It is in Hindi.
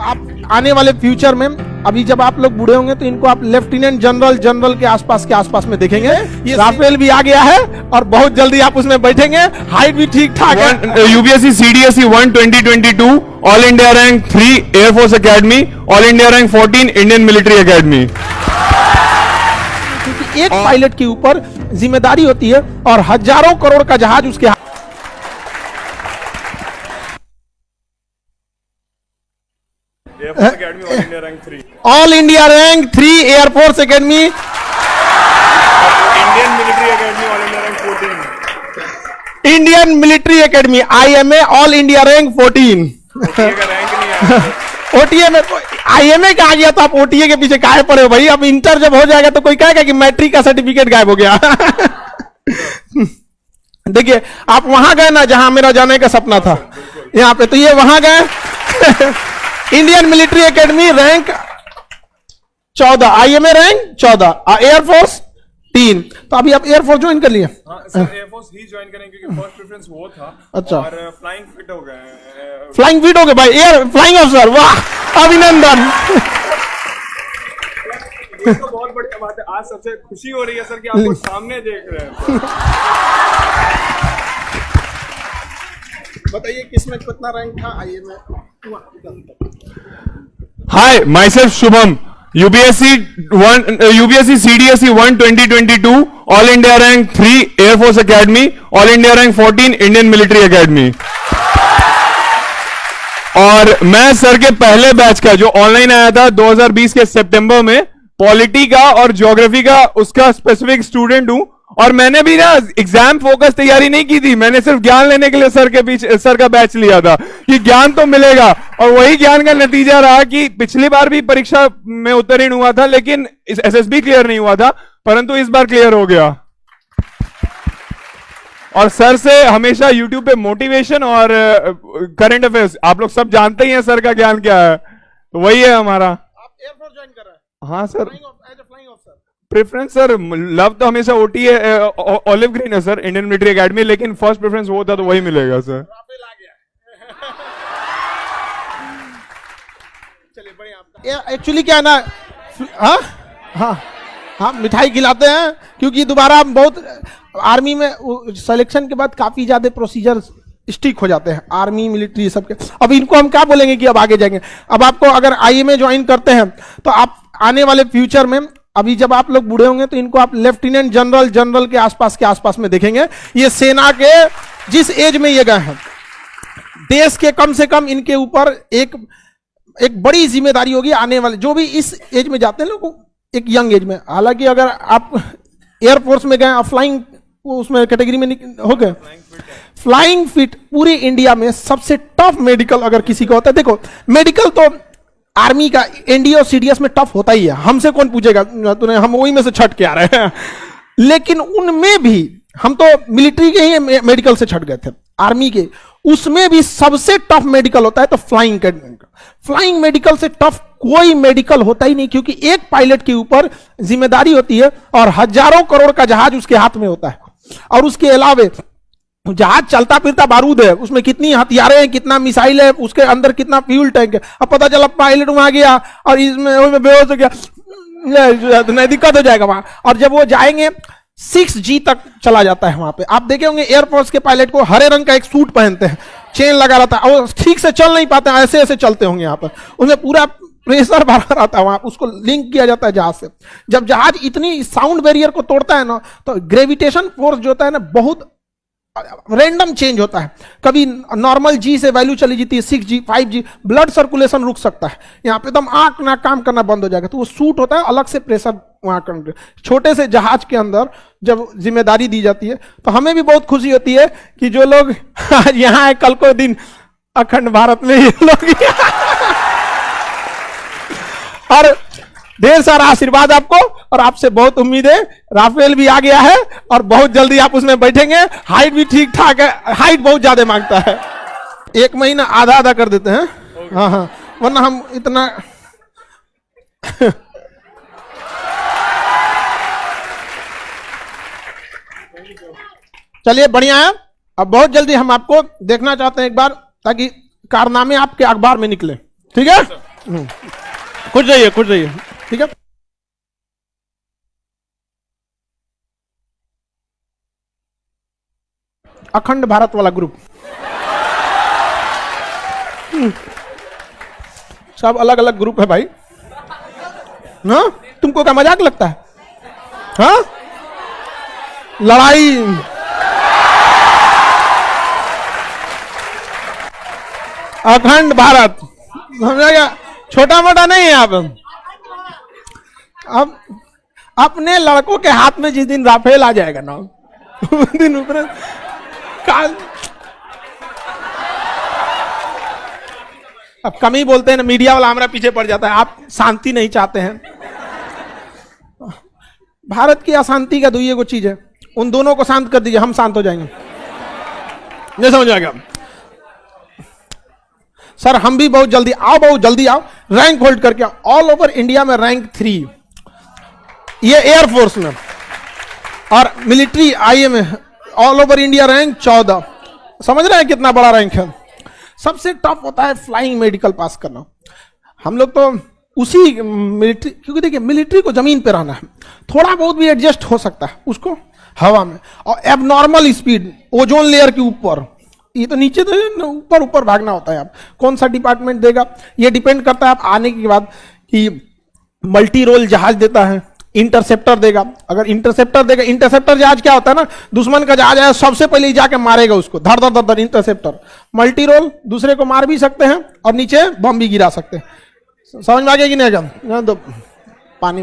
आप आने वाले फ्यूचर में, अभी जब आप लोग बूढ़े होंगे तो इनको आप लेफ्टिनेंट जनरल के आसपास में देखेंगे। राफेल भी आ गया है और बहुत जल्दी आप उसमें बैठेंगे। हाइट भी ठीक ठाक है। UPSC CDSE 1 2022 all India rank 3 air force academy, all India rank 14 Indian military academy. क्योंकि एक पायलट के ऊपर जिम्मेदारी होती है और हजारों करोड़ का जहाज उसके all India rank 3 air force academy, Indian military academy all India rank 14। Indian military academy IMA all India rank 14। OTA में IMA का आ गया तो आप OTA के पीछे काहे पड़े हो भाई? अब इंटर जब हो जाएगा तो कोई कहेगा कि मैट्रिक का सर्टिफिकेट गायब हो गया। देखिए आप वहां गए ना जहां मेरा जाने का सपना था, यहाँ पे, तो ये वहां गए। Indian military academy rank 14, IMA rank 14, air force 3। तो अभी आप एयरफोर्स ज्वाइन कर लिए? एयरफोर्स ही ज्वाइन करेंगे क्योंकि फर्स्ट प्रेफरेंस वो था। अच्छा, और फ्लाइंग फिट हो गए। फ्लाइंग फिट हो गए भाई, एयर फ्लाइंग ऑफिसर, वाह अभिनंदन। ये तो बहुत बढ़िया बात है। आज सबसे खुशी हो रही है सर कि आपको सामने देख रहे हैं। बताइए किसमें कितना रैंक था IMA? Hi, myself Shubham, UPSC CDSE 1 2022 All India Rank 3 Air Force Academy, All India Rank 14 Indian Military Academy। और मैं सर के पहले बैच का जो ऑनलाइन आया था 2020 के सितंबर में, पॉलिटी का और ज्योग्राफी का उसका स्पेसिफिक स्टूडेंट हूं। और मैंने भी ना एग्जाम फोकस तैयारी नहीं की थी, मैंने सिर्फ ज्ञान लेने के लिए सर का बैच लिया था कि ज्ञान तो मिलेगा। और वही ज्ञान का नतीजा रहा कि पिछली बार भी परीक्षा में उत्तीर्ण हुआ था लेकिन SSB क्लियर नहीं हुआ था, परंतु इस बार क्लियर हो गया। और सर से हमेशा यूट्यूब पे मोटिवेशन और करंट अफेयर्स, आप लोग सब जानते ही हैं सर का ज्ञान क्या है, तो वही है हमारा। आप एयरफोर्स ज्वाइन कर रहे हैं? हाँ sir, flying officer. Preference sir, love तो हमेशा OTA ऑलिव ग्रीन है सर, इंडियन मिलिट्री एकेडमी, लेकिन फर्स्ट प्रेफरेंस वो था तो वही मिलेगा सर। राफेल आ गया। चलिए बढ़िया। एक्चुअली क्या है ना, हाँ हाँ हाँ, मिठाई खिलाते हैं क्योंकि दोबारा हम बहुत आर्मी में सिलेक्शन के बाद काफी ज्यादा प्रोसीजर स्टिक हो जाते हैं, आर्मी मिलिट्री सबके। अब इनको हम क्या बोलेंगे कि अब आगे जाएंगे। अब आपको अगर IMA ज्वाइन करते हैं तो आप आने वाले फ्यूचर में, अभी जब आप लोग बूढ़े होंगे तो इनको आप लेफ्टिनेंट जनरल के आसपास में देखेंगे। ये सेना के जिस एज में ये गए हैं, देश के कम से कम इनके ऊपर एक बड़ी जिम्मेदारी होगी आने वाले, जो भी इस एज में जाते हैं लोग, एक यंग एज में। हालांकि अगर आप एयरफोर्स में गए, आप फ्लाइंग उसमें कैटेगरी में हो गए, फ्लाइंग फिट पूरी इंडिया में सबसे टफ मेडिकल अगर किसी का होता है, देखो मेडिकल तो आर्मी का NDA और CDS में टफ होता ही है, हमसे कौन पूछेगा, तूने, हम वही में से छट के आ रहे हैं। लेकिन उनमें भी हम तो मिलिट्री के ही मेडिकल से छट गए थे, आर्मी के, उसमें भी सबसे टफ मेडिकल होता है तो फ्लाइंग मेडिकल से टफ कोई मेडिकल होता ही नहीं, क्योंकि एक पायलट के ऊपर जिम्मेदारी होती है और हजारों करोड़ का जहाज उसके हाथ में होता है। और उसके अलावे जहाज चलता फिरता बारूद है, उसमें कितनी हथियारें हैं, कितना मिसाइल है, उसके अंदर कितना फ्यूल टैंक है। अब पता चला पायलट वहां गया और इसमें बेहोश हो गया, नहीं दिक्कत हो जाएगा वहां। और जब वो जाएंगे 6G तक चला जाता है वहां पे। आप देखे होंगे एयरफोर्स के पायलट को हरे रंग का एक सूट पहनते हैं, चेन लगा रहता है, और ठीक से चल नहीं पाते, ऐसे ऐसे चलते होंगे यहाँ पर, उसमें पूरा प्रेशर भरा रहता है वहां, उसको लिंक किया जाता है जहाज से। जब जहाज इतनी साउंड बैरियर को तोड़ता है ना, तो ग्रेविटेशन फोर्स जो होता है ना, बहुत रैंडम चेंज होता है। कभी नॉर्मल G से वैल्यू चली जाती है 6G 5G, ब्लड सर्कुलेशन रुक सकता है, यहाँ पे एकदम आंख ना काम करना बंद हो जाएगा। तो वो सूट होता है, अलग से प्रेशर वहां कर, छोटे से जहाज के अंदर जब जिम्मेदारी दी जाती है तो हमें भी बहुत खुशी होती है कि जो लोग यहाँ है, कल को दिन अखंड भारत में ये लोग और ढेर सारा आशीर्वाद आपको, और आपसे बहुत उम्मीद है। राफेल भी आ गया है और बहुत जल्दी आप उसमें बैठेंगे। हाइट भी ठीक ठाक है, हाइट बहुत ज्यादा मांगता है, 1 महीना आधा कर देते हैं। हाँ हाँ, वरना हम इतना चलिए बढ़िया है। अब बहुत जल्दी हम आपको देखना चाहते हैं एक बार, ताकि कारनामे आपके अखबार में निकले, ठीक है। खुश रहिए, खुश रहिए, ठीक है। अखंड भारत वाला ग्रुप, सब अलग अलग ग्रुप है भाई। हाँ, तुमको क्या मजाक लगता है? हाँ, लड़ाई अखंड भारत, समझा क्या? छोटा मोटा नहीं है। अब अपने लड़कों के हाथ में जिस दिन राफेल आ जाएगा ना, उस दिन ऊपर काल। अब कम ही बोलते हैं ना, मीडिया वाला हमारा पीछे पड़ जाता है। आप शांति नहीं चाहते हैं। भारत की अशांति का दुइये को चीज है, उन दोनों को शांत कर दीजिए, हम शांत हो जाएंगे। नहीं समझ आएगा सर, हम भी बहुत जल्दी आओ, बहुत जल्दी आओ, रैंक होल्ड करके आओ। ऑल ओवर इंडिया में रैंक 3, ये एयरफोर्स में, और मिलिट्री आईए में ऑल ओवर इंडिया रैंक 14। समझ रहे हैं कितना बड़ा रैंक है? सबसे टफ होता है फ्लाइंग मेडिकल पास करना। हम लोग तो उसी मिलिट्री, क्योंकि देखिए मिलिट्री को जमीन पे रहना है, थोड़ा बहुत भी एडजस्ट हो सकता है उसको हवा में, और एबनॉर्मल स्पीड ओजोन लेयर के ऊपर, ये तो नीचे तो ऊपर ऊपर भागना होता है। आप कौन सा डिपार्टमेंट देगा ये डिपेंड करता है आप आने के बाद, कि मल्टी रोल जहाज देता है, इंटरसेप्टर देगा। अगर इंटरसेप्टर देगा, इंटरसेप्टर जहाज क्या होता है ना, दुश्मन का जहाज है सबसे पहले ही जाके मारेगा उसको, धर धर धर धर। इंटरसेप्टर मल्टी रोल, दूसरे को मार भी सकते हैं और नीचे बम भी गिरा सकते हैं। समझ में आ गया कि नहीं? तो पानी